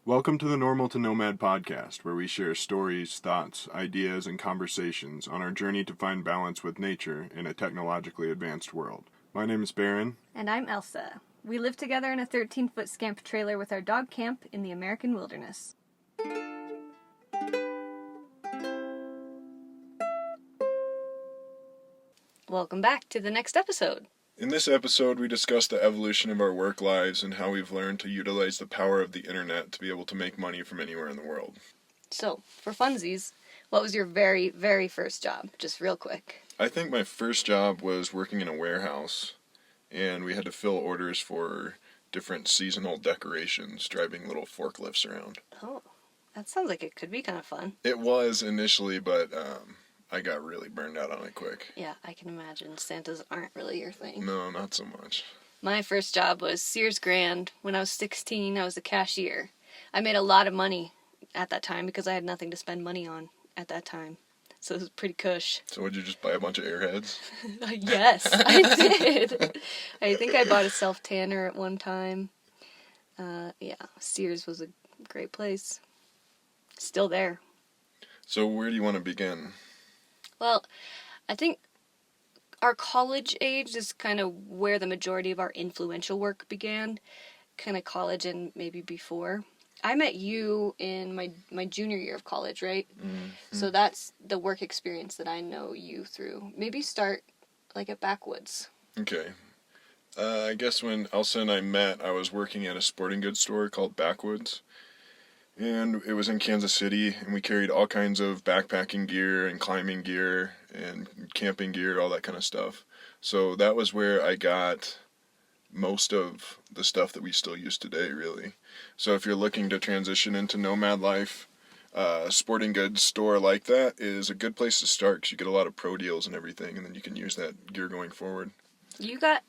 Welcome to the Normal to Nomad podcast, where we share stories, thoughts, ideas, and conversations on our journey to find balance with nature in a technologically advanced world. My name is Baron. And I'm Elsa. We live together in a 13-foot scamp trailer with our dog camp in the American wilderness. Welcome back to the next episode. In this episode, we discuss the evolution of our work lives and how we've learned to utilize the power of the internet to be able to make money from anywhere in the world. So, for funsies, what was your very, very first job? Just real quick. I think my first job was working in a warehouse, and we had to fill orders for different seasonal decorations, driving little forklifts around. Oh, that sounds like it could be kind of fun. It was initially, but I got really burned out on it quick. Yeah, I can imagine. Santas aren't really your thing. No, not so much. My first job was Sears Grand. When I was 16, I was a cashier. I made a lot of money at that time because I had nothing to spend money on at that time. So it was pretty cush. So would you just buy a bunch of Airheads? Yes, I did. I think I bought a self-tanner at one time. Sears was a great place. Still there. So where do you want to begin? Well, I think our college age is kind of where the majority of our influential work began. Kind of college and maybe before. I met you in my junior year of college, right? Mm-hmm. So that's the work experience that I know you through. Maybe start like at Backwoods. Okay. I guess when Elsa and I met, I was working at a sporting goods store called Backwoods. And it was in Kansas City, and we carried all kinds of backpacking gear and climbing gear and camping gear, all that kind of stuff. So that was where I got most of the stuff that we still use today, really. So if you're looking to transition into nomad life, a sporting goods store like that is a good place to start because you get a lot of pro deals and everything, and then you can use that gear going forward. You got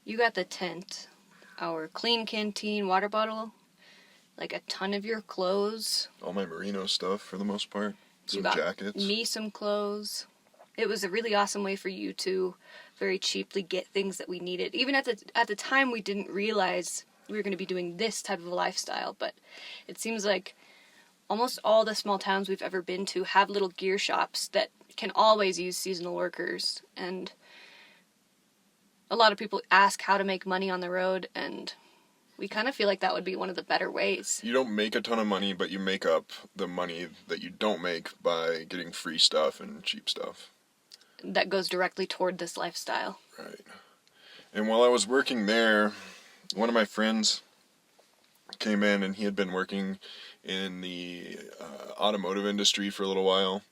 the tent, our clean canteen water bottle, like a ton of your clothes. All my merino stuff for the most part. Some jackets. Me some clothes. It was a really awesome way for you to very cheaply get things that we needed. Even at the time, we didn't realize we were going to be doing this type of a lifestyle, but it seems like almost all the small towns we've ever been to have little gear shops that can always use seasonal workers, and a lot of people ask how to make money on the road, and we kind of feel like that would be one of the better ways. You don't make a ton of money, but you make up the money that you don't make by getting free stuff and cheap stuff. That goes directly toward this lifestyle. Right. And while I was working there, one of my friends came in, and he had been working in the automotive industry for a little while.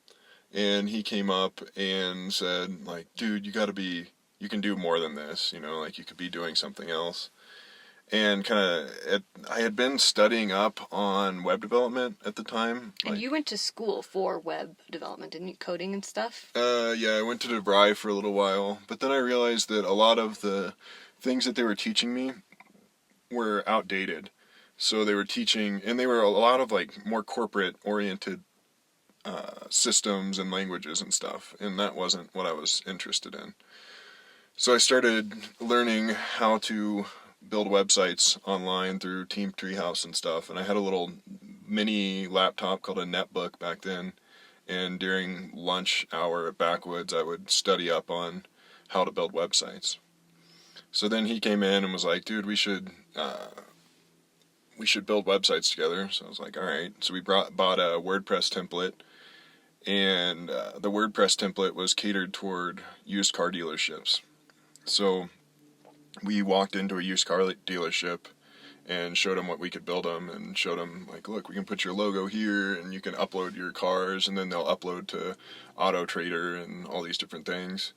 And he came up and said, like, dude, you can do more than this, like you could be doing something else. And I had been studying up on web development at the time. And you went to school for web development, didn't you? Coding and stuff? Yeah, I went to DeVry for a little while. But then I realized that a lot of the things that they were teaching me were outdated. So they were teaching, and they were a lot of like more corporate-oriented systems and languages and stuff. And that wasn't what I was interested in. So I started learning how to build websites online through Team Treehouse and stuff, and I had a little mini laptop called a netbook back then, and during lunch hour at Backwoods I would study up on how to build websites. So then he came in and was like, dude, we should build websites together. So I was like, alright. So we bought a WordPress template, and the WordPress template was catered toward used car dealerships. So we walked into a used car dealership and showed them what we could build them, and showed them, like, look, we can put your logo here, and you can upload your cars, and then they'll upload to Auto Trader and all these different things.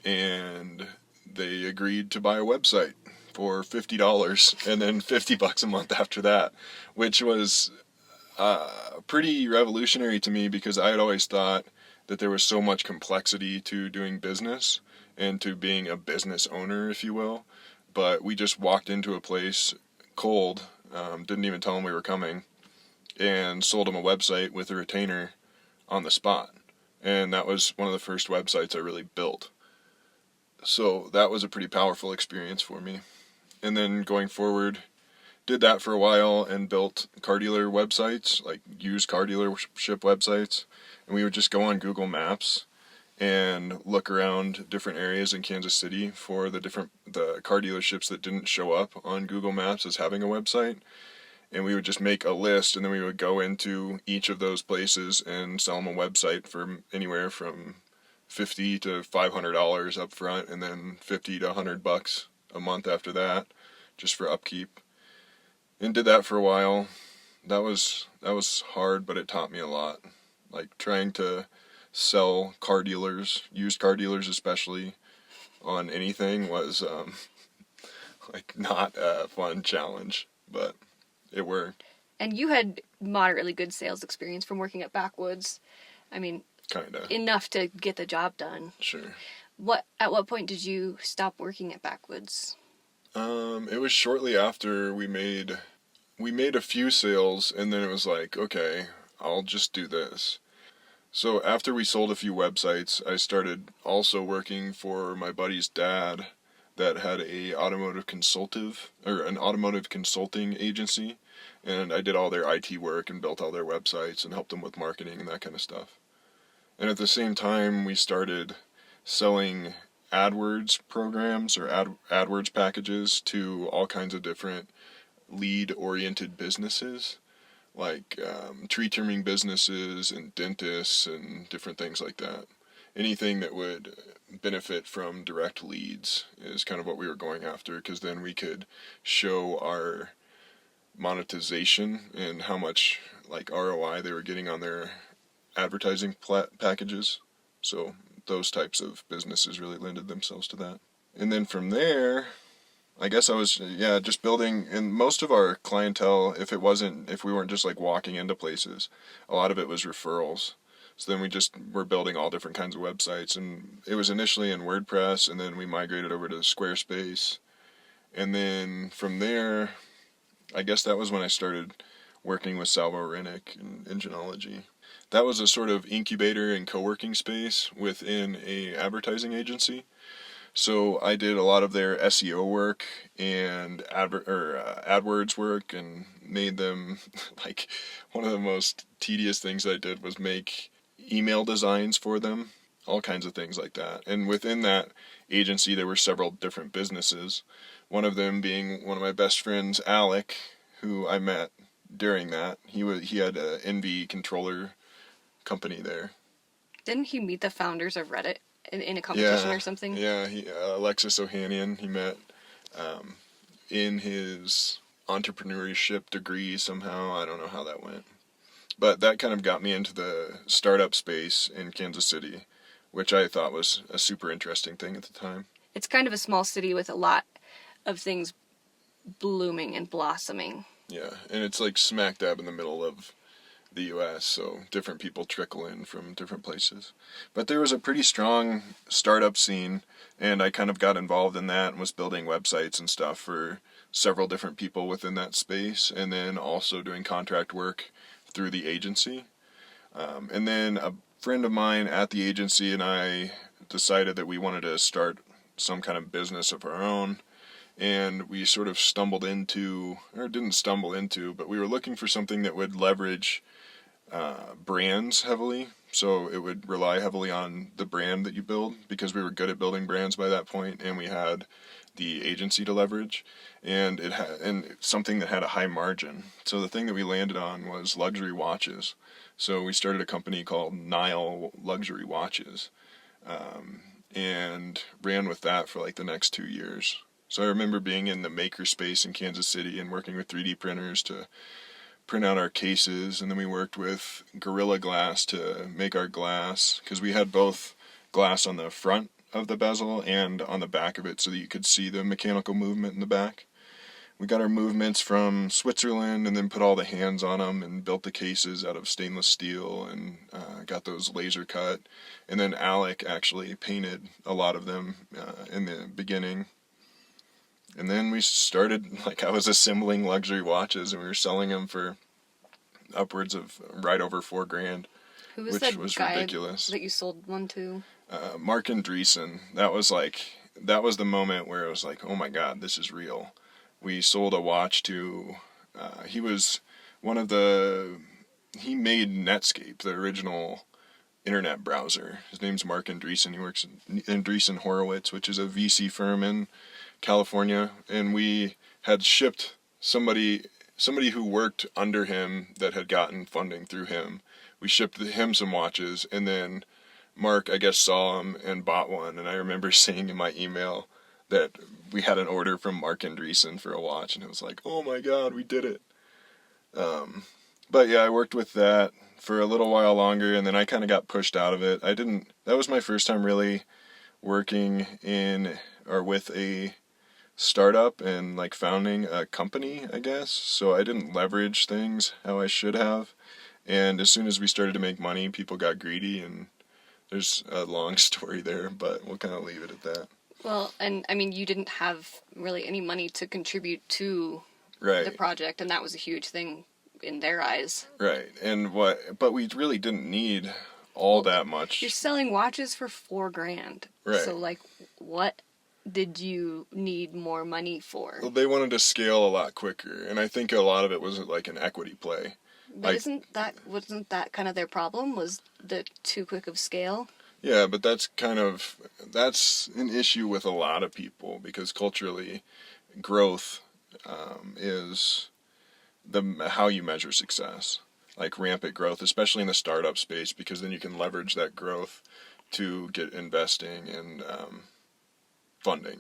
And they agreed to buy a website for $50 and then $50 a month after that, which was pretty revolutionary to me because I had always thought that there was so much complexity to doing business and to being a business owner, if you will. But we just walked into a place cold, didn't even tell them we were coming, and sold them a website with a retainer on the spot. And that was one of the first websites I really built. So that was a pretty powerful experience for me. And then going forward, did that for a while and built car dealer websites, like used car dealership websites. And we would just go on Google Maps and look around different areas in Kansas City for the car dealerships that didn't show up on Google Maps as having a website. And we would just make a list, and then we would go into each of those places and sell them a website for anywhere from $50 to $500 up front, and then $50 to $100 a month after that, just for upkeep. And did that for a while. That was hard, but it taught me a lot. Like trying to sell car dealers, used car dealers especially, on anything was like not a fun challenge, but it worked. And you had moderately good sales experience from working at Backwoods. I mean, Kinda. enough to get the job done. Sure. At what point did you stop working at Backwoods? It was shortly after we made a few sales, and then it was like, okay, I'll just do this. So after we sold a few websites, I started also working for my buddy's dad that had an automotive consulting agency, and I did all their IT work and built all their websites and helped them with marketing and that kind of stuff. And at the same time, we started selling AdWords programs or AdWords packages to all kinds of different lead-oriented businesses, like tree trimming businesses and dentists and different things like that. Anything that would benefit from direct leads is kind of what we were going after, because then we could show our monetization and how much like ROI they were getting on their advertising packages. So those types of businesses really lended themselves to that. And then from there, I guess I was just building, and most of our clientele, if we weren't just like walking into places, a lot of it was referrals. So then we just were building all different kinds of websites, and it was initially in WordPress, and then we migrated over to Squarespace. And then from there, I guess that was when I started working with Salvo Rennick in Enginology. That was a sort of incubator and co-working space within a advertising agency. So I did a lot of their SEO work and AdWords work, and made them, like, one of the most tedious things I did was make email designs for them, all kinds of things like that. And within that agency, there were several different businesses. One of them being one of my best friends, Alec, who I met during that. He had an NV controller company there. Didn't he meet the founders of Reddit in a competition or something? Yeah, Alexis Ohanian, he met in his entrepreneurship degree somehow. I don't know how that went. But that kind of got me into the startup space in Kansas City, which I thought was a super interesting thing at the time. It's kind of a small city with a lot of things blooming and blossoming. Yeah, and it's like smack dab in the middle of the U.S., so different people trickle in from different places. But there was a pretty strong startup scene, and I kind of got involved in that and was building websites and stuff for several different people within that space, and then also doing contract work through the agency. And then a friend of mine at the agency and I decided that we wanted to start some kind of business of our own. And we sort of didn't stumble into, but we were looking for something that would leverage brands heavily. So it would rely heavily on the brand that you build, because we were good at building brands by that point, and we had the agency to leverage, and something that had a high margin. So the thing that we landed on was luxury watches. So we started a company called Nile Luxury Watches, and ran with that for like the next 2 years. So I remember being in the maker space in Kansas City and working with 3D printers to print out our cases, and then we worked with Gorilla Glass to make our glass, because we had both glass on the front of the bezel and on the back of it so that you could see the mechanical movement in the back. We got our movements from Switzerland and then put all the hands on them and built the cases out of stainless steel and got those laser cut. And then Alec actually painted a lot of them in the beginning. And then we started, I was assembling luxury watches, and we were selling them for upwards of right over $4,000. Who was which that was guy ridiculous. that you sold one to? Mark Andreessen. That was the moment where it was like, oh my God, this is real. we sold a watch to, he was one of he made Netscape, the original internet browser. His name's Mark Andreessen. He works in Andreessen Horowitz, which is a VC firm in California. And we had shipped somebody who worked under him that had gotten funding through him. We shipped him some watches, and then Mark, I guess, saw him and bought one. And I remember seeing in my email that we had an order from Mark Andreessen for a watch, and it was like, oh my God, we did it. But yeah, I worked with that for a little while longer, and then I kind of got pushed out of it. That was my first time really working in or with a startup and like founding a company, I guess. So I didn't leverage things how I should have. And as soon as we started to make money, people got greedy, and there's a long story there, but we'll kind of leave it at that. Well, and I mean, you didn't have really any money to contribute to Right. the project, and that was a huge thing in their eyes. Right. But we really didn't need all that much. You're selling watches for $4,000. Right. So, like, what did you need more money for? Well, they wanted to scale a lot quicker, and I think a lot of it was like an equity play. But wasn't that kind of their problem? Was the too quick of scale? Yeah, but that's an issue with a lot of people, because culturally, growth is how you measure success. Like rampant growth, especially in the startup space, because then you can leverage that growth to get investing and funding,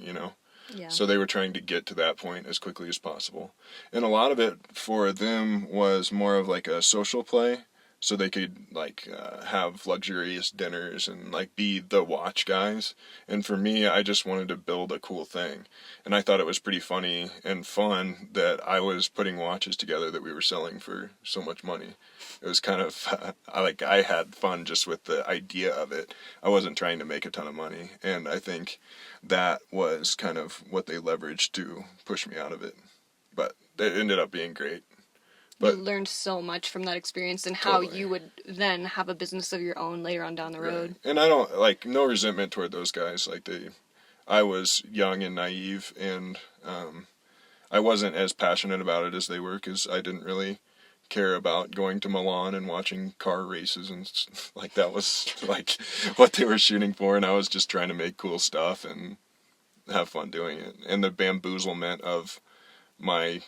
Yeah. So they were trying to get to that point as quickly as possible. And a lot of it for them was more of like a social play, so they could like have luxurious dinners and like be the watch guys. And for me, I just wanted to build a cool thing. And I thought it was pretty funny and fun that I was putting watches together that we were selling for so much money. It was kind of I had fun just with the idea of it. I wasn't trying to make a ton of money, and I think that was kind of what they leveraged to push me out of it. But it ended up being great. But you learned so much from that experience, and how you would then have a business of your own later on down the road. Right. And I don't no resentment toward those guys. I was young and naive, and I wasn't as passionate about it as they were, because I didn't really care about going to Milan and watching car races, and like that was like what they were shooting for, and I was just trying to make cool stuff and have fun doing it. And the bamboozlement of my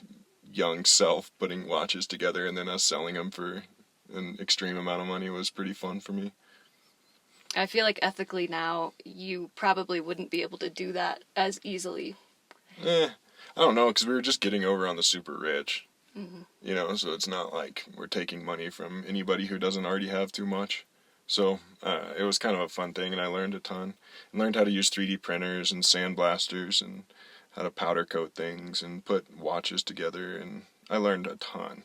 young self putting watches together and then us selling them for an extreme amount of money was pretty fun for me. I feel like ethically now, you probably wouldn't be able to do that as easily. I don't know, because we were just getting over on the super rich. Mm-hmm. So it's not like we're taking money from anybody who doesn't already have too much. So it was kind of a fun thing, and I learned a ton. I learned how to use 3D printers and sandblasters and how to powder coat things and put watches together, and I learned a ton.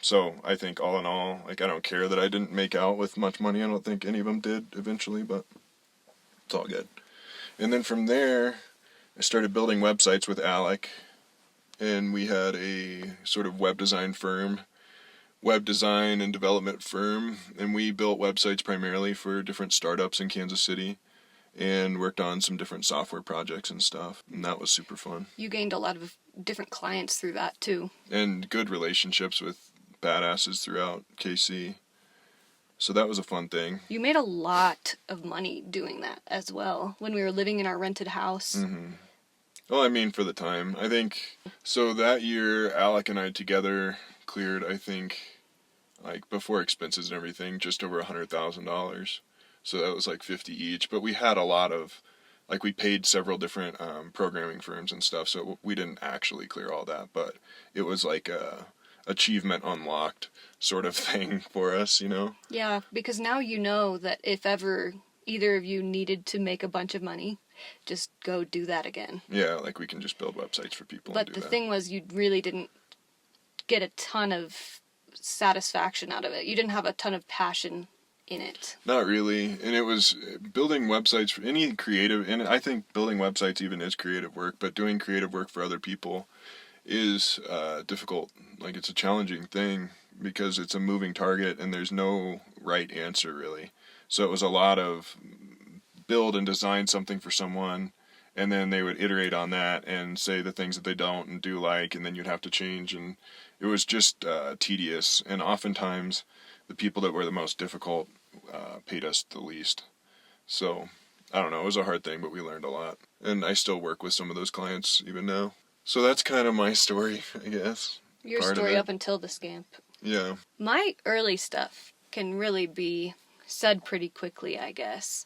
So I think all in all, like, I don't care that I didn't make out with much money. I don't think any of them did eventually, but it's all good. And then from there, I started building websites with Alec, and we had a sort of web design and development firm, and we built websites primarily for different startups in Kansas City, and worked on some different software projects and stuff, and that was super fun. You gained a lot of different clients through that too. And good relationships with badasses throughout KC. So that was a fun thing. You made a lot of money doing that as well, when we were living in our rented house. Mm-hmm. Well, I mean, for the time. I think, so that year, Alec and I together cleared, I think, like, before expenses and everything, just over $100,000. So that was like 50 each. But we had a lot of, like, we paid several different programming firms and stuff, so we didn't actually clear all that. But it was like a achievement unlocked sort of thing for us, Yeah, because now you know that if ever either of you needed to make a bunch of money, just go do that again. Yeah, like we can just build websites for people. But the thing was, you really didn't get a ton of satisfaction out of it. You didn't have a ton of passion in it. Not really. And it was building websites for any creative, and I think building websites even is creative work, but doing creative work for other people is difficult. Like, it's a challenging thing because it's a moving target and there's no right answer really. So it was a lot of build and design something for someone and then they would iterate on that and say the things that they don't and do like, and then you'd have to change, and it was just tedious, and oftentimes the people that were the most difficult paid us the least. So I don't know, it was a hard thing, but we learned a lot, and I still work with some of those clients even now. So that's kind of my story, I guess. Your story up until the scamp. Yeah. My early stuff can really be said pretty quickly, I guess.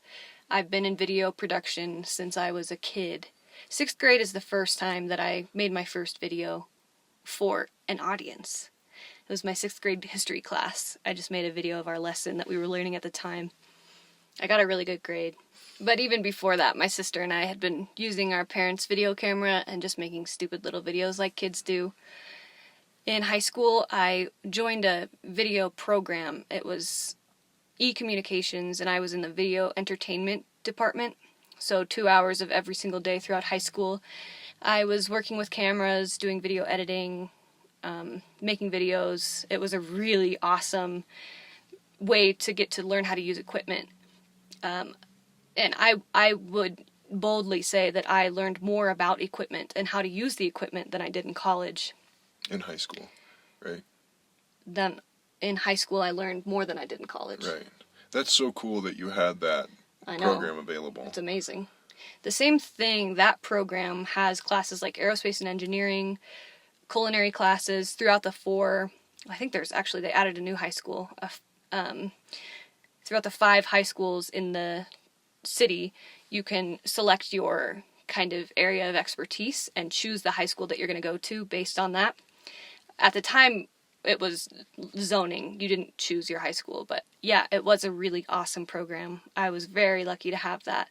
I've been in video production since I was a kid. 6th grade is the first time that I made my first video for an audience. It was my 6th grade history class. I just made a video of our lesson that we were learning at the time. I got a really good grade. But even before that, my sister and I had been using our parents' video camera and just making stupid little videos like kids do. In high school, I joined a video program. It was e-communications, and I was in the video entertainment department. So 2 hours of every single day throughout high school, I was working with cameras, doing video editing, making videos. It was a really awesome way to get to learn how to use equipment. And I would boldly say that I learned more about equipment and how to use the equipment than I did in college. In high school, right? Then in high school, I learned more than I did in college. Right. That's so cool that you had that program available. It's amazing. The same thing, that program has classes like aerospace and engineering, culinary classes throughout the 4. I think there's actually, they added a new high school. Throughout the 5 high schools in the city, you can select your kind of area of expertise and choose the high school that you're going to go to based on that. At the time, it was zoning. You didn't choose your high school, but yeah, it was a really awesome program. I was very lucky to have that.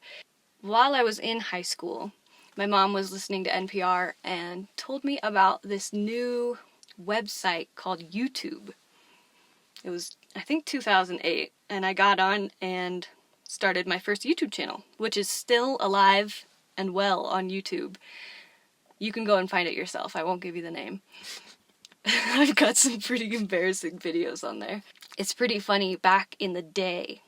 While I was in high school, my mom was listening to NPR and told me about this new website called YouTube. It was, I think, 2008, and I got on and started my first YouTube channel, which is still alive and well on YouTube. You can go and find it yourself. I won't give you the name. I've got some pretty embarrassing videos on there. It's pretty funny. Back in the day,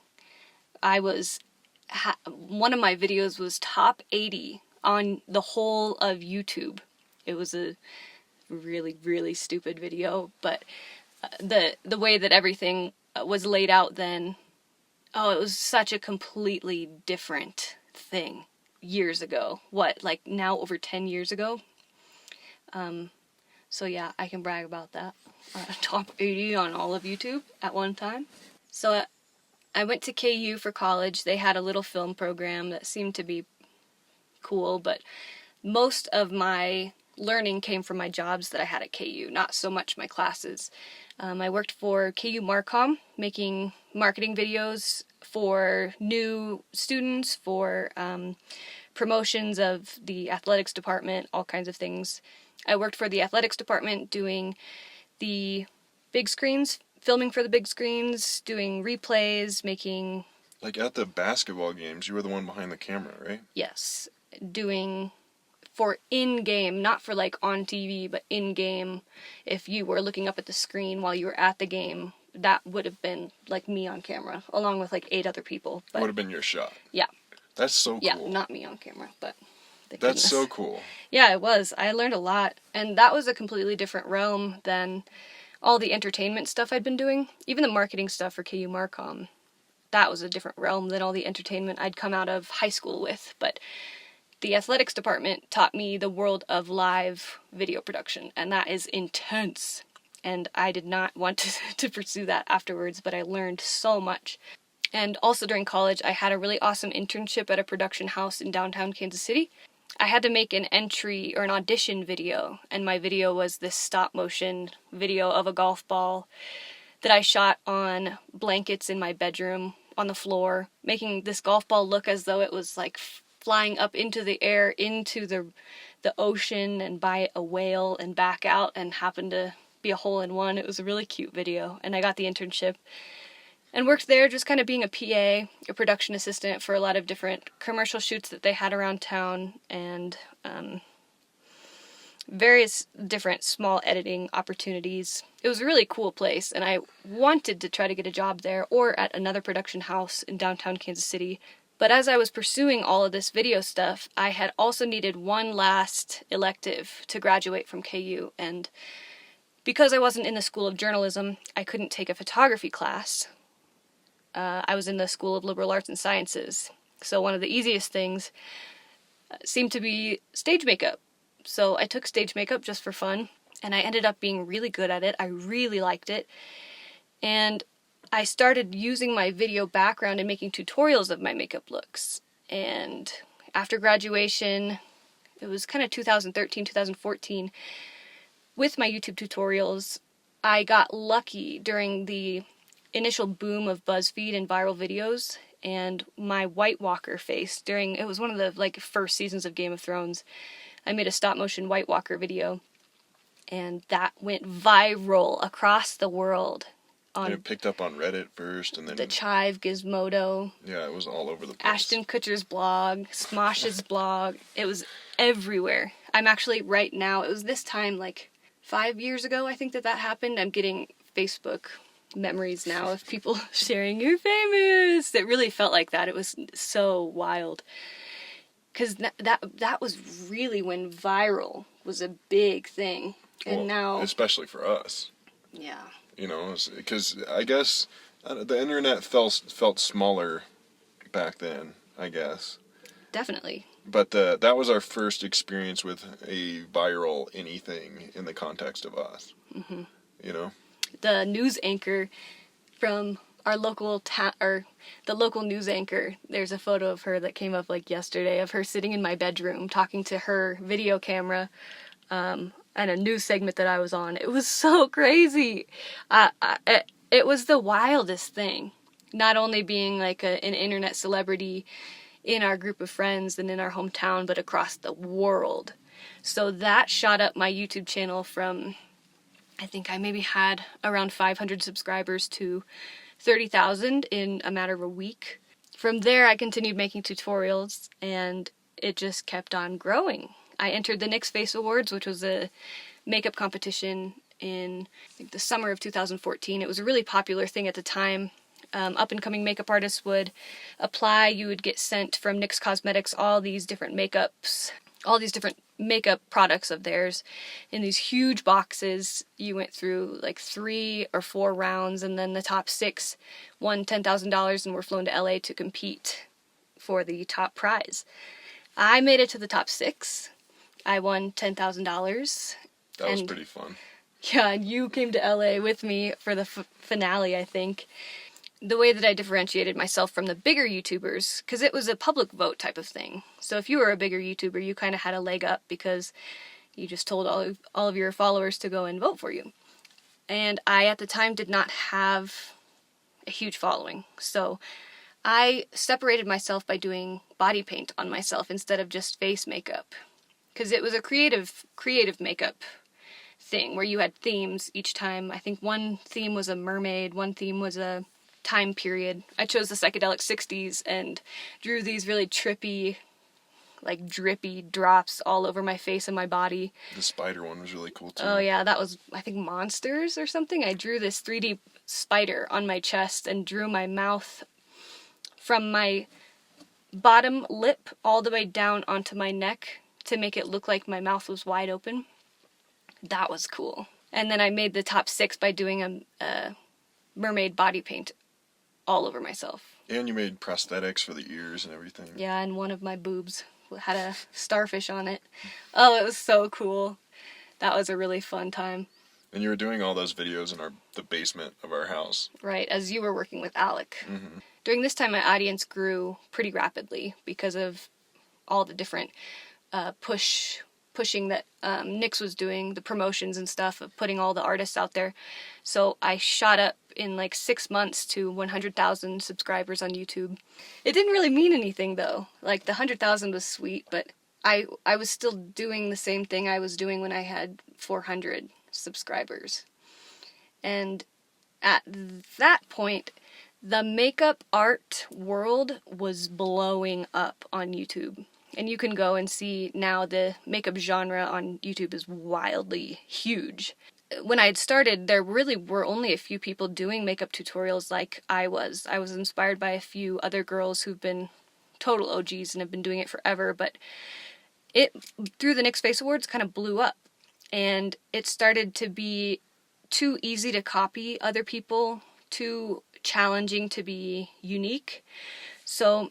one of my videos was top 80 on the whole of YouTube. It was a really, really stupid video, but the way that everything was laid out then, it was such a completely different thing years ago. Like now over 10 years ago? So yeah, I can brag about that. Top 80 on all of YouTube at one time. So I went to KU for college. They had a little film program that seemed to be cool, but most of my learning came from my jobs that I had at KU, not so much my classes. I worked for KU Marcom, making marketing videos for new students, for promotions of the athletics department, all kinds of things. I worked for the athletics department doing the big screens, filming for the big screens, doing replays, making... Like at the basketball games, you were the one behind the camera, right? Yes. Doing for in-game, not for like on TV, but in-game. If you were looking up at the screen while you were at the game, that would have been like me on camera, along with like 8 other people. But would have been your shot. Yeah. That's so cool. Yeah, not me on camera, but... That's so cool. Yeah, it was. I learned a lot. And that was a completely different realm than all the entertainment stuff I'd been doing. Even the marketing stuff for KU Marcom. That was a different realm than all the entertainment I'd come out of high school with. But the athletics department taught me the world of live video production. And that is intense. And I did not want to pursue that afterwards, but I learned so much. And also during college, I had a really awesome internship at a production house in downtown Kansas City. I had to make an entry or an audition video, and my video was this stop-motion video of a golf ball that I shot on blankets in my bedroom on the floor, making this golf ball look as though it was like flying up into the air, into the ocean, and by a whale and back out, and happened to be a hole-in-one. It was a really cute video, and I got the internship. And worked there just kind of being a PA, a production assistant for a lot of different commercial shoots that they had around town, and various different small editing opportunities. It was a really cool place, and I wanted to try to get a job there or at another production house in downtown Kansas City. But as I was pursuing all of this video stuff, I had also needed one last elective to graduate from KU, and because I wasn't in the School of Journalism, I couldn't take a photography class. I was in the School of Liberal Arts and Sciences, so one of the easiest things seemed to be stage makeup. So I took stage makeup just for fun, and I ended up being really good at it. I really liked it, and I started using my video background and making tutorials of my makeup looks. And after graduation, it was kind of 2013, 2014, with my YouTube tutorials, I got lucky during the initial boom of BuzzFeed and viral videos, and my White Walker face it was one of the first seasons of Game of Thrones. I made a stop motion White Walker video, and that went viral across the world. And it picked up on Reddit first, and then the Chive, Gizmodo. Yeah, it was all over the place. Ashton Kutcher's blog, Smosh's blog. It was everywhere. I'm actually right now, it was this time 5 years ago, I think that happened. I'm getting Facebook memories now of people sharing, "You're famous." It really felt like that. It was so wild. Because that was really when viral was a big thing. And now... Especially for us. Yeah. You know, because I guess the internet felt smaller back then, I guess. Definitely. But that was our first experience with a viral anything in the context of us. Mm-hmm. You know? The news anchor from our local the local news anchor, there's a photo of her that came up yesterday of her sitting in my bedroom talking to her video camera. And a news segment that I was on. It was so crazy. It was the wildest thing. Not only being an internet celebrity in our group of friends and in our hometown, but across the world. So that shot up my YouTube channel from, I think I maybe had around 500 subscribers to 30,000 in a matter of a week. From there, I continued making tutorials, and it just kept on growing. I entered the Nick's Face Awards, which was a makeup competition in the summer of 2014. It was a really popular thing at the time. Up-and-coming makeup artists would apply. You would get sent from NYX Cosmetics all these different makeups, all these different makeup products of theirs in these huge boxes. You went through 3 or 4 rounds, and then the top 6 won $10,000 and were flown to LA to compete for the top prize. I made it to the top 6. I won $10,000. That was pretty fun. Yeah, and you came to LA with me for the finale, I think. The way that I differentiated myself from the bigger YouTubers, because it was a public vote type of thing. So if you were a bigger YouTuber, you kind of had a leg up because you just told all of your followers to go and vote for you. And I, at the time, did not have a huge following. So I separated myself by doing body paint on myself instead of just face makeup. Because it was a creative makeup thing where you had themes each time. I think one theme was a mermaid, one theme was a time period. I chose the psychedelic 60s and drew these really trippy, drippy drops all over my face and my body. The spider one was really cool too. Oh yeah, that was, I think, monsters or something. I drew this 3D spider on my chest and drew my mouth from my bottom lip all the way down onto my neck to make it look like my mouth was wide open. That was cool. And then I made the top 6 by doing a mermaid body paint all over myself. And you made prosthetics for the ears and everything. Yeah, and one of my boobs had a starfish on it. Oh, it was so cool. That was a really fun time. And you were doing all those videos in the basement of our house. Right, as you were working with Alec. Mm-hmm. During this time, my audience grew pretty rapidly because of all the different pushing that Nyx was doing, the promotions and stuff of putting all the artists out there. So I shot up in 6 months to 100,000 subscribers on YouTube. It didn't really mean anything though. The 100,000 was sweet, but I was still doing the same thing I was doing when I had 400 subscribers. And at that point, the makeup art world was blowing up on YouTube. And you can go and see now the makeup genre on YouTube is wildly huge. When I had started, there really were only a few people doing makeup tutorials like I was. I was inspired by a few other girls who've been total OGs and have been doing it forever, but it, through the Nick's Face Awards, kind of blew up. And it started to be too easy to copy other people, too challenging to be unique. So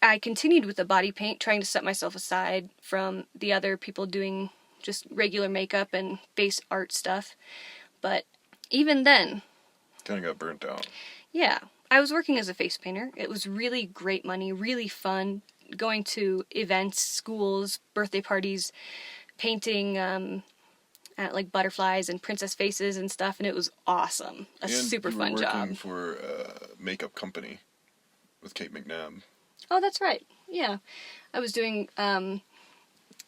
I continued with the body paint, trying to set myself aside from the other people doing just regular makeup and face art stuff. But even then... Kind of got burnt out. Yeah. I was working as a face painter. It was really great money, really fun, going to events, schools, birthday parties, painting at like butterflies and princess faces and stuff, and it was awesome. A super fun job. You were working for a makeup company with Kate McNabb. Oh, that's right. Yeah. I was doing,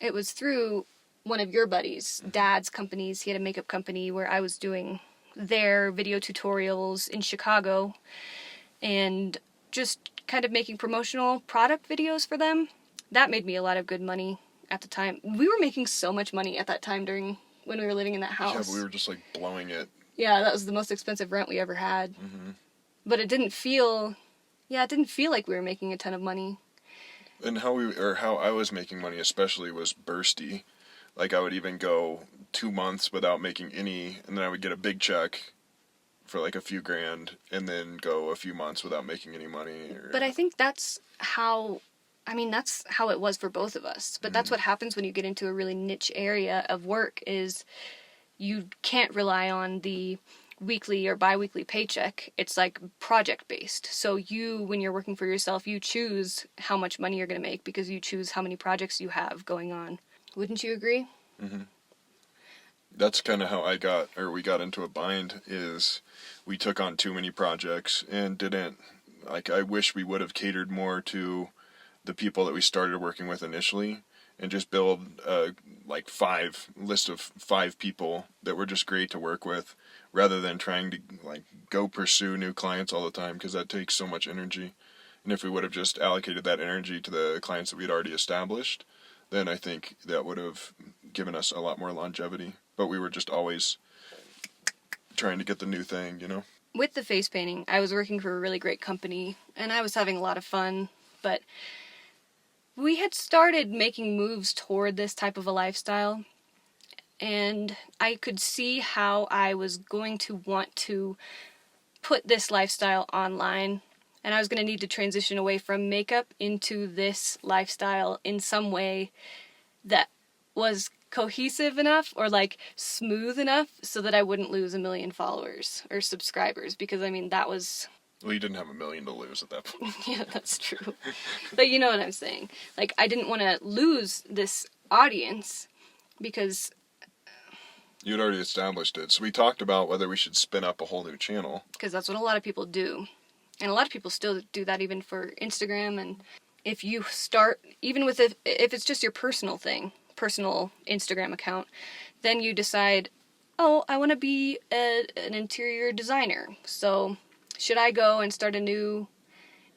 it was through one of your buddies' dad's companies. He had a makeup company where I was doing their video tutorials in Chicago and just kind of making promotional product videos for them. That made me a lot of good money at the time. We were making so much money at that time when we were living in that house. Yeah, but we were just like blowing it. Yeah, that was the most expensive rent we ever had. Mm-hmm. But it didn't feel like we were making a ton of money. And how I was making money especially was bursty. Like I would even go 2 months without making any, and then I would get a big check for like a few grand, and then go a few months without making any money. But I think that's how it was for both of us. But that's what happens when you get into a really niche area of work, is you can't rely on the weekly or bi-weekly paycheck. It's like project based. So when you're working for yourself, you choose how much money you're going to make because you choose how many projects you have going on. Wouldn't you agree? Mm-hmm. That's kind of how we got into a bind, is we took on too many projects and didn't, like, I wish we would have catered more to the people that we started working with initially and just build a list of 5 people that were just great to work with, rather than trying to go pursue new clients all the time, because that takes so much energy. And if we would have just allocated that energy to the clients that we had already established, then I think that would have given us a lot more longevity. But we were just always trying to get the new thing, you know? With the face painting, I was working for a really great company, and I was having a lot of fun, but we had started making moves toward this type of a lifestyle, and I could see how I was going to want to put this lifestyle online, and I was going to need to transition away from makeup into this lifestyle in some way that was cohesive enough or smooth enough so that I wouldn't lose 1 million followers or subscribers, because that was... Well, you didn't have 1 million to lose at that point. Yeah, that's true. But you know what I'm saying. I didn't want to lose this audience because... You'd already established it. So we talked about whether we should spin up a whole new channel. Because that's what a lot of people do. And a lot of people still do that even for Instagram. And if you start, even with if it's just your personal thing, personal Instagram account, then you decide, oh, I want to be an interior designer. So should I go and start a new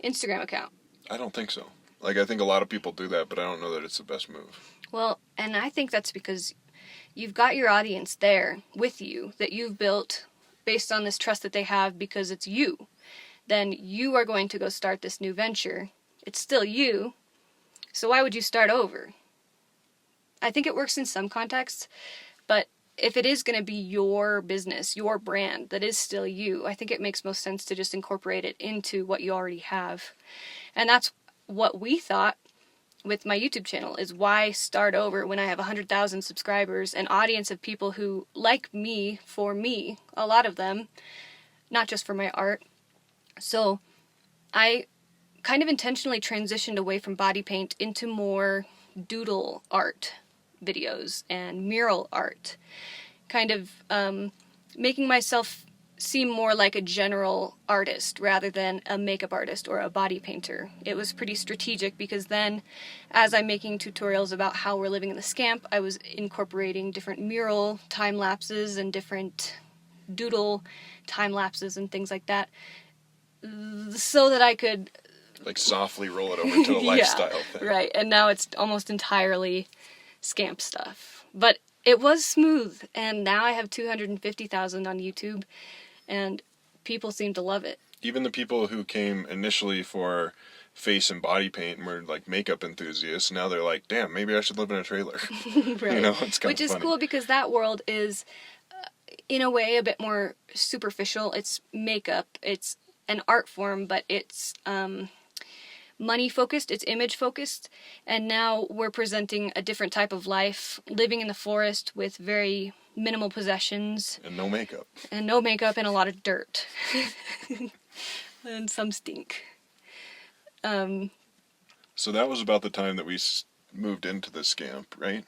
Instagram account? I don't think so. I think a lot of people do that, but I don't know that it's the best move. Well, and I think that's because you've got your audience there with you that you've built based on this trust that they have because it's you. Then you are going to go start this new venture. It's still you. So why would you start over? I think it works in some contexts, but if it is going to be your business, your brand, that is still you, I think it makes most sense to just incorporate it into what you already have. And that's what we thought with my YouTube channel, is why start over when I have 100,000 subscribers, an audience of people who like me for me, a lot of them, not just for my art. So I kind of intentionally transitioned away from body paint into more doodle art videos and mural art, kind of making myself seem more like a general artist rather than a makeup artist or a body painter. It was pretty strategic because then, as I'm making tutorials about how we're living in the scamp, I was incorporating different mural time lapses and different doodle time lapses and things like that, so that I could softly roll it over to a lifestyle thing. Right, and now it's almost entirely scamp stuff. But it was smooth, and now I have 250,000 on YouTube, and people seem to love it. Even the people who came initially for face and body paint and were like makeup enthusiasts, now they're like, damn, maybe I should live in a trailer. Right. You know, it's kind Which of is funny. cool because that world is, in a way, a bit more superficial. It's makeup. It's an art form, but it's money focused. It's image focused. And now we're presenting a different type of life, living in the forest with very minimal possessions. And no makeup. And no makeup and a lot of dirt. And some stink. So that was about the time that we moved into the scamp, right?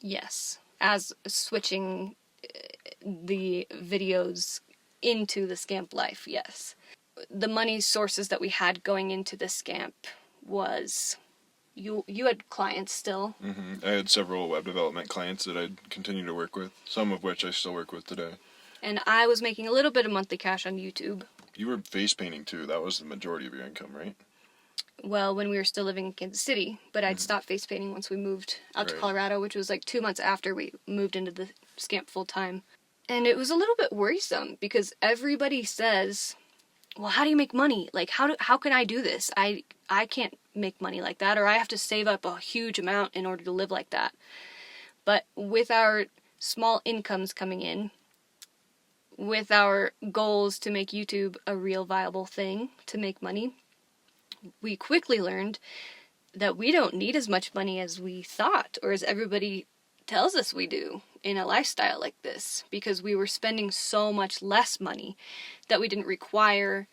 Yes. As switching the videos into the scamp life, yes. The money sources that we had going into the scamp was... You had clients still. I had several web development clients that I'd continue to work with, some of which I still work with today. And I was making a little bit of monthly cash on YouTube. You were face painting too. That was the majority of your income, right? Well, when we were still living in Kansas City, but I'd stopped face painting once we moved out to Right. Colorado, which was like 2 months after we moved into the scamp full time. And it was a little bit worrisome because everybody says, well, how do you make money? Like, how can I do this? I can't make money like that, or I have to save up a huge amount in order to live like that. But with our small incomes coming in, with our goals to make YouTube a real viable thing to make money, we quickly learned that we don't need as much money as we thought, or as everybody tells us we do in a lifestyle like this, because we were spending so much less money that we didn't require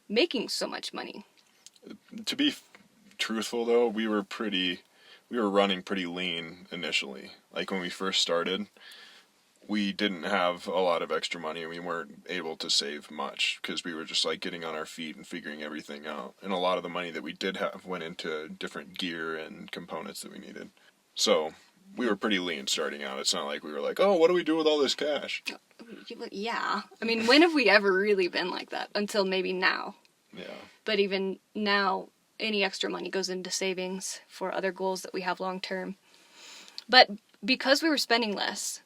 making so much money. To be truthful, though, we were running pretty lean initially. Like when we first started, we didn't have a lot of extra money and we weren't able to save much because we were just like getting on our feet and figuring everything out. And a lot of the money that we did have went into different gear and components that we needed. So we were pretty lean starting out. It's not like we were like, oh, what do we do with all this cash? Yeah. I mean, when have we ever really been like that? Until maybe now. Yeah. But even now, any extra money goes into savings for other goals that we have long term. But because we were spending less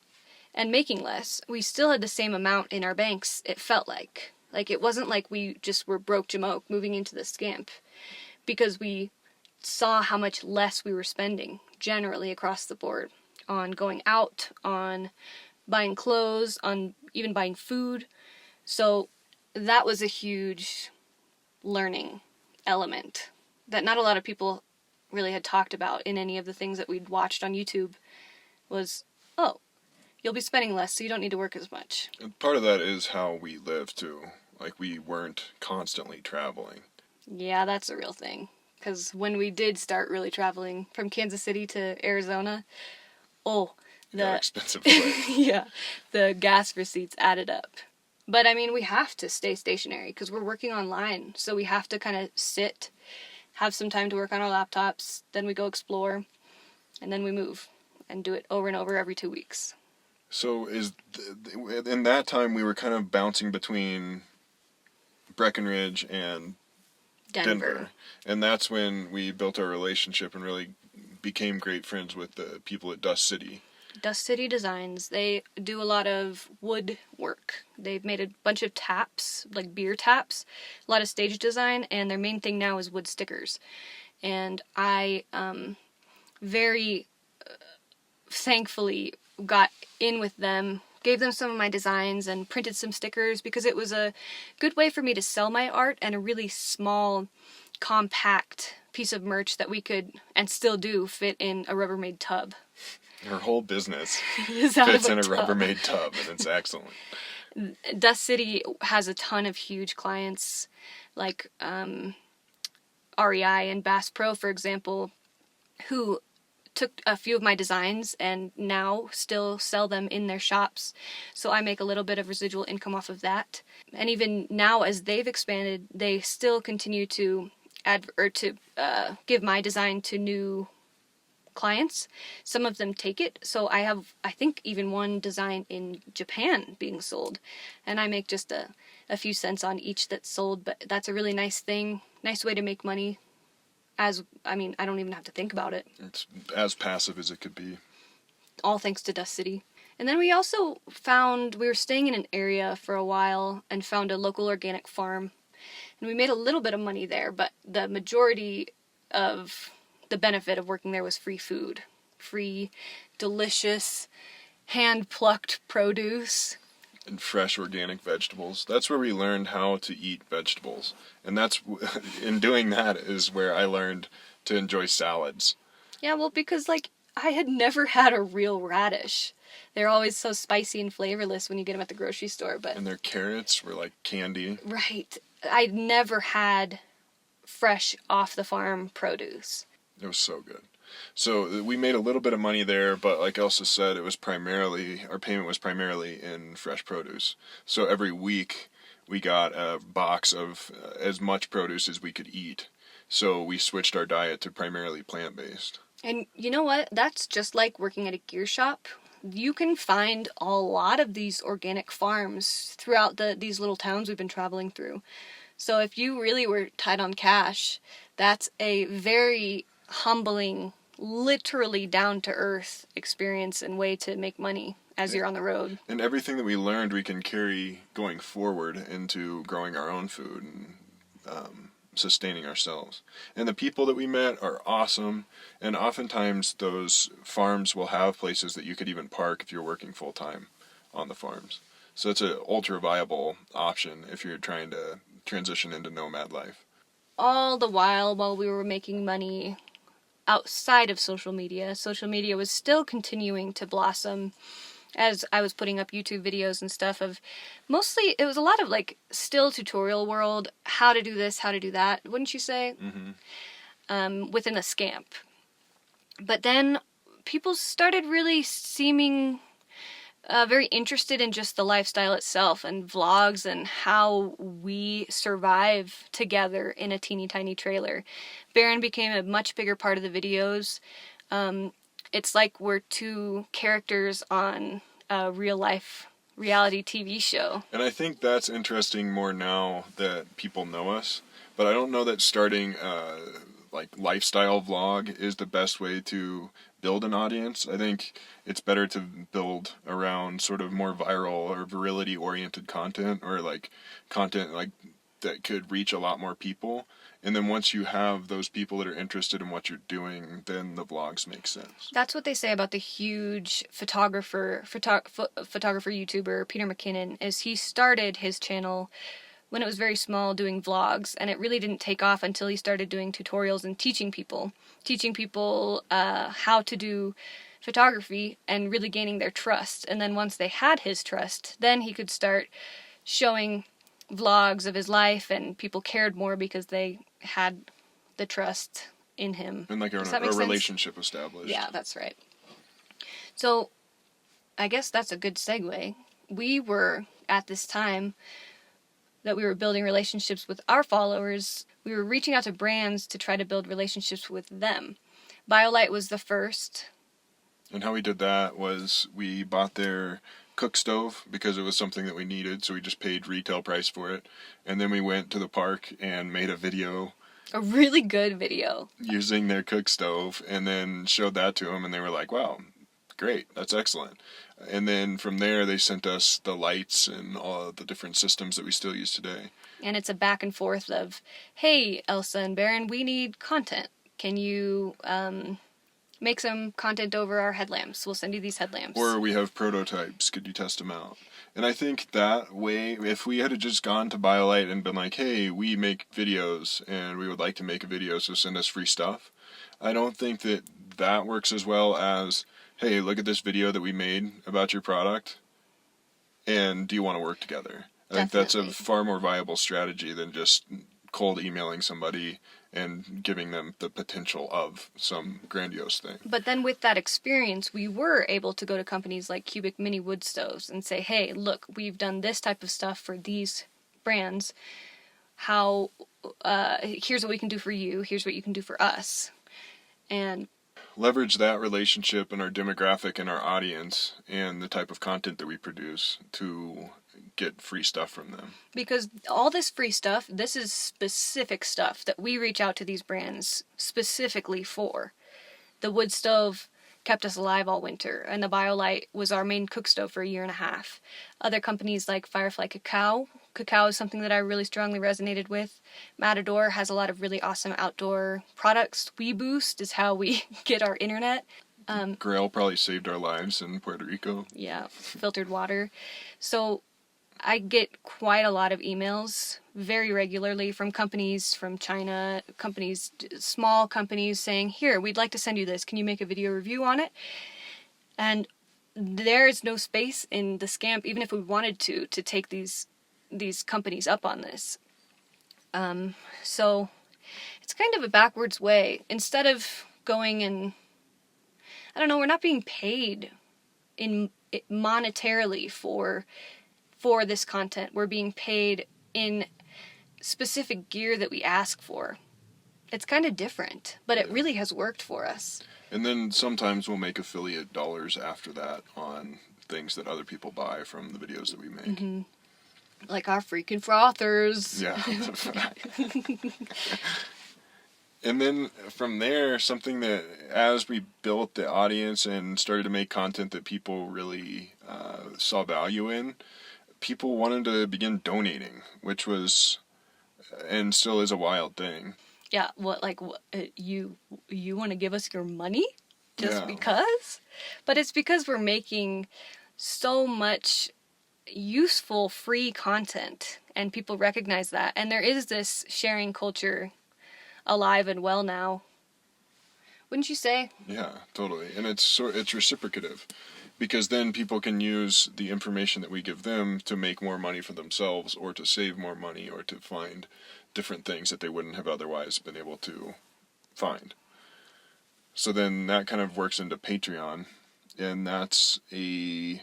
and making less, we still had the same amount in our banks, it felt like. Like, it wasn't like we just were broke jamoke moving into the scamp, because we saw how much less we were spending generally across the board on going out, on buying clothes, on even buying food. So that was a huge learning element that not a lot of people really had talked about in any of the things that we'd watched on YouTube. Was, oh, you'll be spending less, so you don't need to work as much. And part of that is how we live too. Like, we weren't constantly traveling. Yeah, that's a real thing. Because when we did start really traveling from Kansas City to Arizona, Got expensive flights. yeah, the gas receipts added up. But I mean, we have to stay stationary because we're working online. So we have to kind of sit, have some time to work on our laptops, then we go explore, and then we move and do it over and over every 2 weeks. So in that time, we were kind of bouncing between Breckenridge and Denver. And that's when we built our relationship and really became great friends with the people at Dust City. Dust City Designs, they do a lot of wood work. They've made a bunch of taps, like beer taps, a lot of stage design, and their main thing now is wood stickers. And I very thankfully got in with them, gave them some of my designs and printed some stickers because it was a good way for me to sell my art, and a really small, compact piece of merch that we could, and still do, fit in a Rubbermaid tub. Her whole business Fits out fits of in a tub. Rubbermaid tub, and it's excellent. Dust City has a ton of huge clients, like REI and Bass Pro, for example, who took a few of my designs and now still sell them in their shops. So I make a little bit of residual income off of that. And even now, as they've expanded, they still continue to give my design to new clients. Some of them take it. So I have, I think, even one design in Japan being sold. And I make just a few cents on each that's sold. But that's a really nice thing. Nice way to make money. I don't even have to think about it. It's as passive as it could be. All thanks to Dust City. And then we also found, we were staying in an area for a while and found a local organic farm. And we made a little bit of money there, but the majority of the benefit of working there was free food. Free, delicious, hand-plucked produce. And fresh organic vegetables. That's where we learned how to eat vegetables. And that's, in doing that is where I learned to enjoy salads. Yeah, well, because, like, I had never had a real radish. They're always so spicy and flavorless when you get them at the grocery store, but... And their carrots were like candy. Right. I'd never had fresh, off-the-farm produce. It was so good. So we made a little bit of money there, but like Elsa said, it was primarily, our payment was primarily in fresh produce. So every week we got a box of as much produce as we could eat. So we switched our diet to primarily plant-based. And you know what? That's just like working at a gear shop. You can find a lot of these organic farms throughout these little towns we've been traveling through. So if you really were tight on cash, that's a very humbling, literally down-to-earth experience and way to make money as you're on the road. And everything that we learned we can carry going forward into growing our own food and sustaining ourselves. And the people that we met are awesome, and oftentimes those farms will have places that you could even park if you're working full-time on the farms. So it's an ultra-viable option if you're trying to transition into nomad life. All the while we were making money outside of social media was still continuing to blossom as I was putting up YouTube videos and stuff of, mostly, it was a lot of, like, still tutorial world, how to do this, how to do that, wouldn't you say? Mm-hmm. Within the scamp. But then people started really seeming very interested in just the lifestyle itself and vlogs and how we survive together in a teeny tiny trailer. Baron became a much bigger part of the videos. It's like we're two characters on a real-life reality TV show. And I think that's interesting more now that people know us. But I don't know that starting a lifestyle vlog is the best way to build an audience. I think it's better to build around sort of more viral or virility-oriented content, or like content like that could reach a lot more people. And then once you have those people that are interested in what you're doing, then the vlogs make sense. That's what they say about the huge photographer YouTuber Peter McKinnon, is he started his channel when it was very small doing vlogs, and it really didn't take off until he started doing tutorials and teaching people how to do photography and really gaining their trust. And then once they had his trust, then he could start showing vlogs of his life, and people cared more because they had the trust in him. And like a relationship established. Yeah, that's right. So I guess that's a good segue. We were, at this time that we were building relationships with our followers, we were reaching out to brands to try to build relationships with them. BioLite was the first. And how we did that was we bought their cook stove because it was something that we needed, so we just paid retail price for it. And then we went to the park and made a video. A really good video. Using their cook stove, and then showed that to them, and they were like, wow, great, that's excellent. And then from there, they sent us the lights and all of the different systems that we still use today. And it's a back and forth of, hey, Elsa and Baron, we need content. Can you make some content over our headlamps? We'll send you these headlamps. Or we have prototypes. Could you test them out? And I think that way, if we had just gone to BioLite and been like, hey, we make videos and we would like to make a video, so send us free stuff, I don't think that that works as well as, hey, look at this video that we made about your product, and do you want to work together? I think that's a far more viable strategy than just cold emailing somebody and giving them the potential of some grandiose thing. But then with that experience, we were able to go to companies like Cubic Mini Wood Stoves and say, hey, look, we've done this type of stuff for these brands. Here's what we can do for you. Here's what you can do for us. And leverage that relationship and our demographic and our audience and the type of content that we produce to get free stuff from them. Because all this free stuff, this is specific stuff that we reach out to these brands specifically for. The wood stove kept us alive all winter, and the BioLite was our main cook stove for a year and a half. Other companies like Firefly Cacao. Cacao is something that I really strongly resonated with. Matador has a lot of really awesome outdoor products. WeBoost is how we get our internet. Grail probably saved our lives in Puerto Rico. Yeah, filtered water. So I get quite a lot of emails very regularly from companies from China, companies, small companies saying, here, we'd like to send you this. Can you make a video review on it? And there's no space in the Scamp, even if we wanted to take these companies up on this. So it's kind of a backwards way. Instead of going and, I don't know, we're not being paid in monetarily for this content. We're being paid in specific gear that we ask for. It's kind of different, but it really has worked for us. And then sometimes we'll make affiliate dollars after that on things that other people buy from the videos that we make. Mm-hmm. Like our freaking frothers. Yeah. And then from there, something that as we built the audience and started to make content that people really saw value in, people wanted to begin donating, which was and still is a wild thing. Yeah, you want to give us your money just Yeah. because? But it's because we're making so much useful free content and people recognize that, and there is this sharing culture alive and well now. Wouldn't you say? Yeah, totally. And it's reciprocative, because then people can use the information that we give them to make more money for themselves, or to save more money, or to find different things that they wouldn't have otherwise been able to find. So then that kind of works into Patreon, and that's a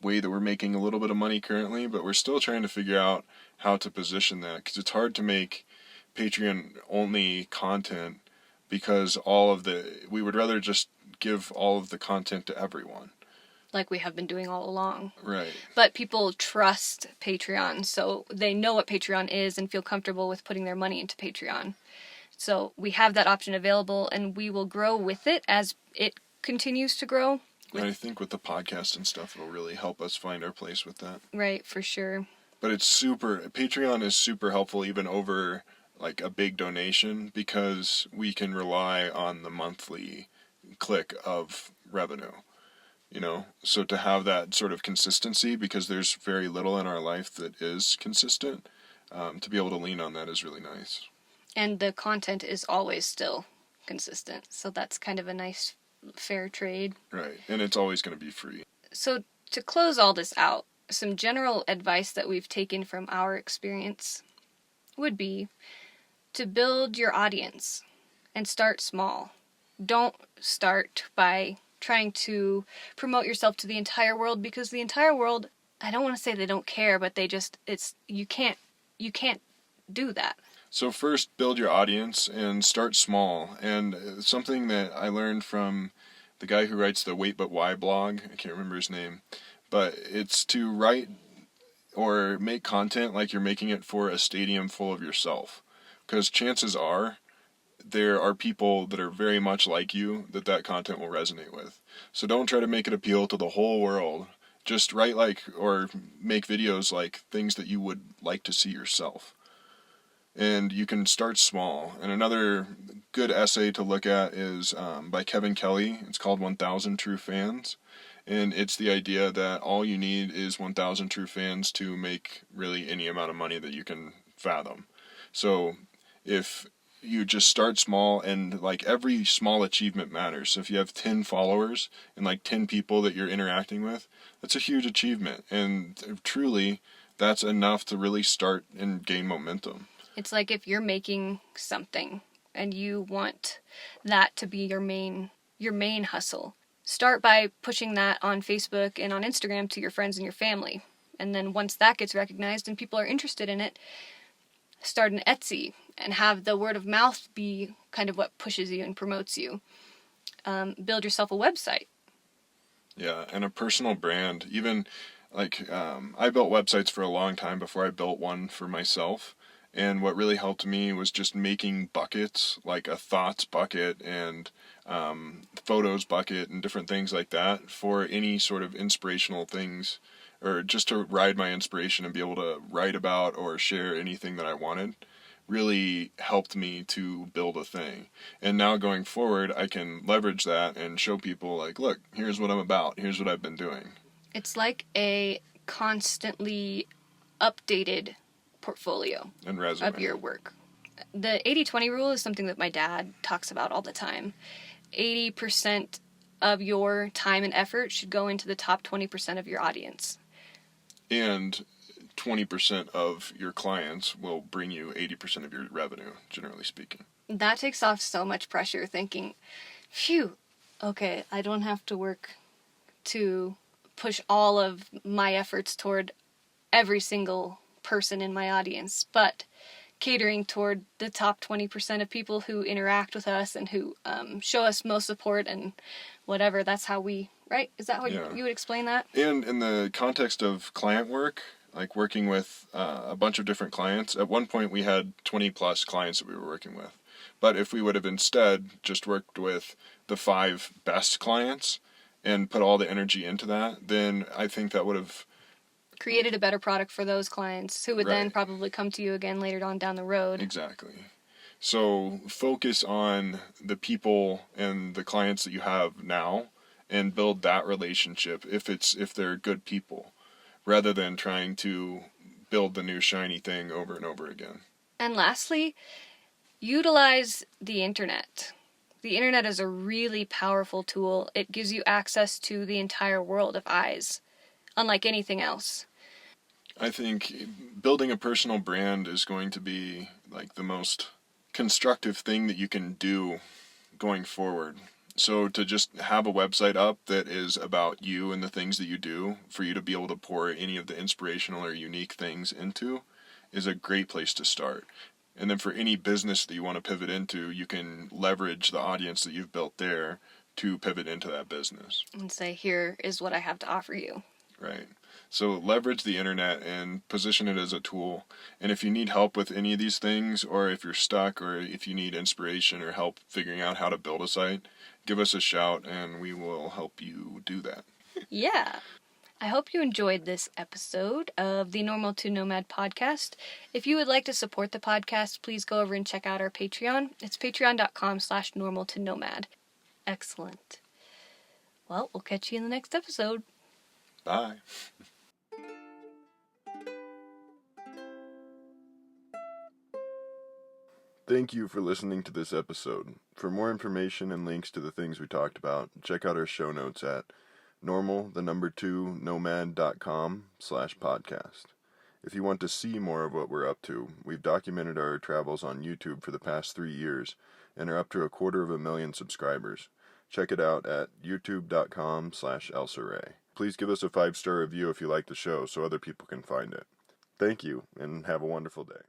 way that we're making a little bit of money currently, but we're still trying to figure out how to position that, because it's hard to make Patreon only content, because we would rather just give all of the content to everyone. Like we have been doing all along. Right. But people trust Patreon, so they know what Patreon is and feel comfortable with putting their money into Patreon. So we have that option available, and we will grow with it as it continues to grow. And I think with the podcast and stuff, it'll really help us find our place with that. Right, for sure. But Patreon is super helpful even over like a big donation, because we can rely on the monthly click of revenue. So to have that sort of consistency, because there's very little in our life that is consistent, to be able to lean on that is really nice. And the content is always still consistent, so that's kind of a nice fair trade. Right, and it's always going to be free. So to close all this out, some general advice that we've taken from our experience would be to build your audience and start small. Don't start by trying to promote yourself to the entire world, because the entire world, I don't want to say they don't care, but you can't do that. So first, build your audience and start small. And something that I learned from the guy who writes the Wait But Why blog, I can't remember his name, but it's to write or make content like you're making it for a stadium full of yourself. Because chances are there are people that are very much like you that content will resonate with. So don't try to make it appeal to the whole world. Just write or make videos like things that you would like to see yourself. And you can start small. And another good essay to look at is by Kevin Kelly. It's called 1,000 True Fans. And it's the idea that all you need is 1,000 true fans to make really any amount of money that you can fathom. So if you just start small, and every small achievement matters. So if you have 10 followers and 10 people that you're interacting with, that's a huge achievement. And truly, that's enough to really start and gain momentum. It's like if you're making something and you want that to be your main hustle, start by pushing that on Facebook and on Instagram to your friends and your family. And then once that gets recognized and people are interested in it, start an Etsy and have the word of mouth be kind of what pushes you and promotes you. Build yourself a website. Yeah, and a personal brand. Even I built websites for a long time before I built one for myself. And what really helped me was just making buckets, like a thoughts bucket and photos bucket and different things like that for any sort of inspirational things, or just to ride my inspiration and be able to write about or share anything that I wanted. Really helped me to build a thing. And now going forward, I can leverage that and show people, like, look, here's what I'm about. Here's what I've been doing. It's like a constantly updated portfolio And resume. of your work. The 80-20 rule is something that my dad talks about all the time. 80% of your time and effort should go into the top 20% of your audience. And 20% of your clients will bring you 80% of your revenue, generally speaking. That takes off so much pressure, thinking, phew, okay, I don't have to work to push all of my efforts toward every single person in my audience, but catering toward the top 20% of people who interact with us and who show us most support and whatever. That's how we, right? Is that how you would explain that? And in the context of client work, like working with a bunch of different clients, at one point we had 20 plus clients that we were working with. But if we would have instead just worked with the 5 best clients and put all the energy into that, then I think that would have created a better product for those clients who would then probably come to you again later on down the road. Exactly. So focus on the people and the clients that you have now and build that relationship if they're good people, rather than trying to build the new shiny thing over and over again. And lastly, utilize the internet. The internet is a really powerful tool. It gives you access to the entire world of eyes, unlike anything else. I think building a personal brand is going to be like the most constructive thing that you can do going forward. So to just have a website up that is about you and the things that you do, for you to be able to pour any of the inspirational or unique things into, is a great place to start. And then for any business that you want to pivot into, you can leverage the audience that you've built there to pivot into that business. And say, here is what I have to offer you. Right. So leverage the internet and position it as a tool. And if you need help with any of these things, or if you're stuck, or if you need inspiration or help figuring out how to build a site, give us a shout and we will help you do that. Yeah. I hope you enjoyed this episode of the Normal to Nomad podcast. If you would like to support the podcast, please go over and check out our Patreon. It's patreon.com/normaltonomad. Excellent. Well, we'll catch you in the next episode. Bye. Thank you for listening to this episode. For more information and links to the things we talked about, check out our show notes at nomad.com/podcast. If you want to see more of what we're up to, we've documented our travels on YouTube for the past 3 years and are up to 250,000 subscribers. Check it out at youtube.com/Elsa. Please give us a 5-star review if you like the show so other people can find it. Thank you, and have a wonderful day.